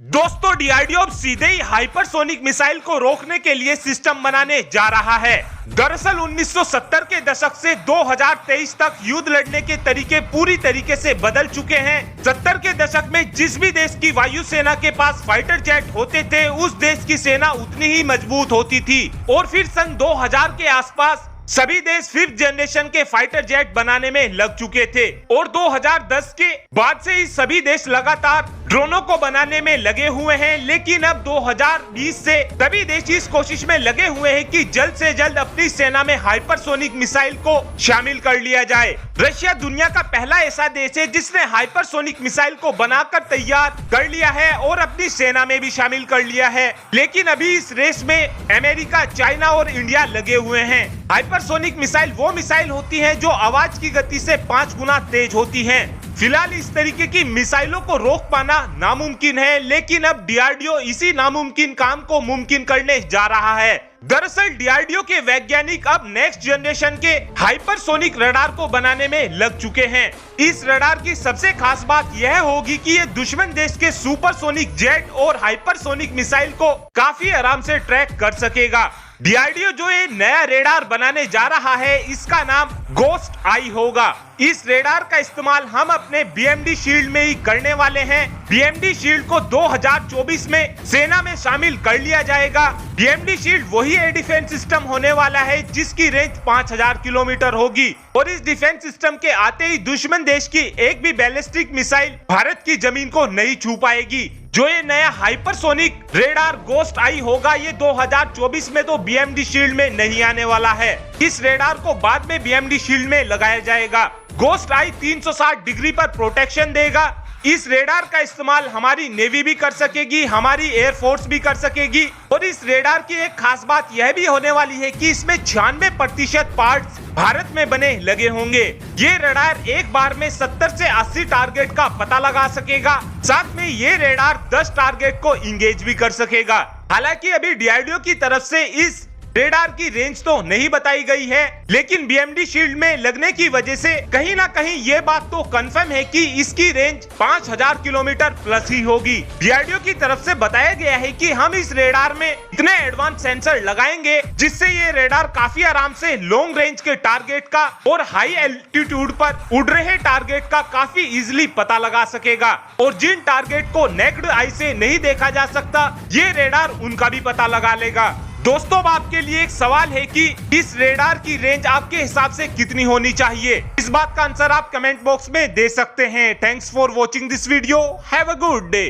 दोस्तों डीआरडीओ अब सीधे ही हाइपरसोनिक मिसाइल को रोकने के लिए सिस्टम बनाने जा रहा है। दरअसल 1970 के दशक से 2023 तक युद्ध लड़ने के तरीके पूरी तरीके से बदल चुके हैं। 70 के दशक में जिस भी देश की वायुसेना के पास फाइटर जेट होते थे उस देश की सेना उतनी ही मजबूत होती थी और फिर सन 2000 के आसपास सभी देश 5th जनरेशन के फाइटर जेट बनाने में लग चुके थे और 2010 के बाद से ही सभी देश लगातार ड्रोनों को बनाने में लगे हुए हैं। लेकिन अब 2020 से सभी देश इस कोशिश में लगे हुए हैं कि जल्द से जल्द अपनी सेना में हाइपरसोनिक मिसाइल को शामिल कर लिया जाए। रशिया दुनिया का पहला ऐसा देश है जिसने हाइपरसोनिक मिसाइल को बनाकर तैयार कर लिया है और अपनी सेना में भी शामिल कर लिया है। लेकिन अभी इस रेस में अमेरिका, चाइना और इंडिया लगे हुए हैं। हाइपरसोनिक मिसाइल वो मिसाइल होती है जो आवाज की गति से 5 गुना तेज होती है। फिलहाल इस तरीके की मिसाइलों को रोक पाना नामुमकिन है, लेकिन अब डीआरडीओ इसी नामुमकिन काम को मुमकिन करने जा रहा है। दरअसल डीआरडीओ के वैज्ञानिक अब नेक्स्ट जनरेशन के हाइपरसोनिक रडार को बनाने में लग चुके हैं। इस रडार की सबसे खास बात यह होगी कि ये दुश्मन देश के सुपरसोनिक जेट और हाइपरसोनिक मिसाइल को काफी आराम से ट्रैक कर सकेगा। डीआरडीओ जो ये नया रेडार बनाने जा रहा है इसका नाम गोस्ट आई होगा। इस रेडार का इस्तेमाल हम अपने बीएमडी शील्ड में ही करने वाले हैं। बीएमडी शील्ड को 2024 में सेना में शामिल कर लिया जाएगा। बीएमडी शील्ड वही एयर डिफेंस सिस्टम होने वाला है जिसकी रेंज 5000 किलोमीटर होगी और इस डिफेंस सिस्टम के आते ही दुश्मन देश की एक भी बैलिस्टिक मिसाइल भारत की जमीन को नहीं छू पाएगी। जो ये नया हाइपरसोनिक रेडार गोस्ट आई होगा ये 2024 में तो बीएमडी शील्ड में नहीं आने वाला है। इस रेडार को बाद में बीएमडी शील्ड में लगाया जाएगा। गोस्ट आई 360 डिग्री पर प्रोटेक्शन देगा। इस रेडार का इस्तेमाल हमारी नेवी भी कर सकेगी, हमारी एयरफोर्स भी कर सकेगी और इस रेडार की एक खास बात यह भी होने वाली है कि इसमें 96% पार्ट्स भारत में बने लगे होंगे। ये रेडार एक बार में 70 से 80 टारगेट का पता लगा सकेगा। साथ में ये रेडार 10 टारगेट को इंगेज भी कर सकेगा। हालांकि अभी डीआरडीओ की तरफ से इस रेडार की रेंज तो नहीं बताई गई है, लेकिन बीएमडी शील्ड में लगने की वजह से कहीं ना कहीं ये बात तो कंफर्म है कि इसकी रेंज 5000 किलोमीटर प्लस ही होगी। डीआरडीओ की तरफ से बताया गया है कि हम इस रेडार में इतने एडवांस सेंसर लगाएंगे जिससे ये रेडार काफी आराम से लॉन्ग रेंज के टारगेट का और हाई एल्टीट्यूड पर उड़ रहे टारगेट का काफी इजिली पता लगा सकेगा और जिन टारगेट को नेक्ड आई से नहीं देखा जा सकता ये रेडार उनका भी पता लगा लेगा। दोस्तों अब आपके लिए एक सवाल है कि इस रेडार की रेंज आपके हिसाब से कितनी होनी चाहिए। इस बात का आंसर आप कमेंट बॉक्स में दे सकते हैं। Thanks for watching this video. Have a good day.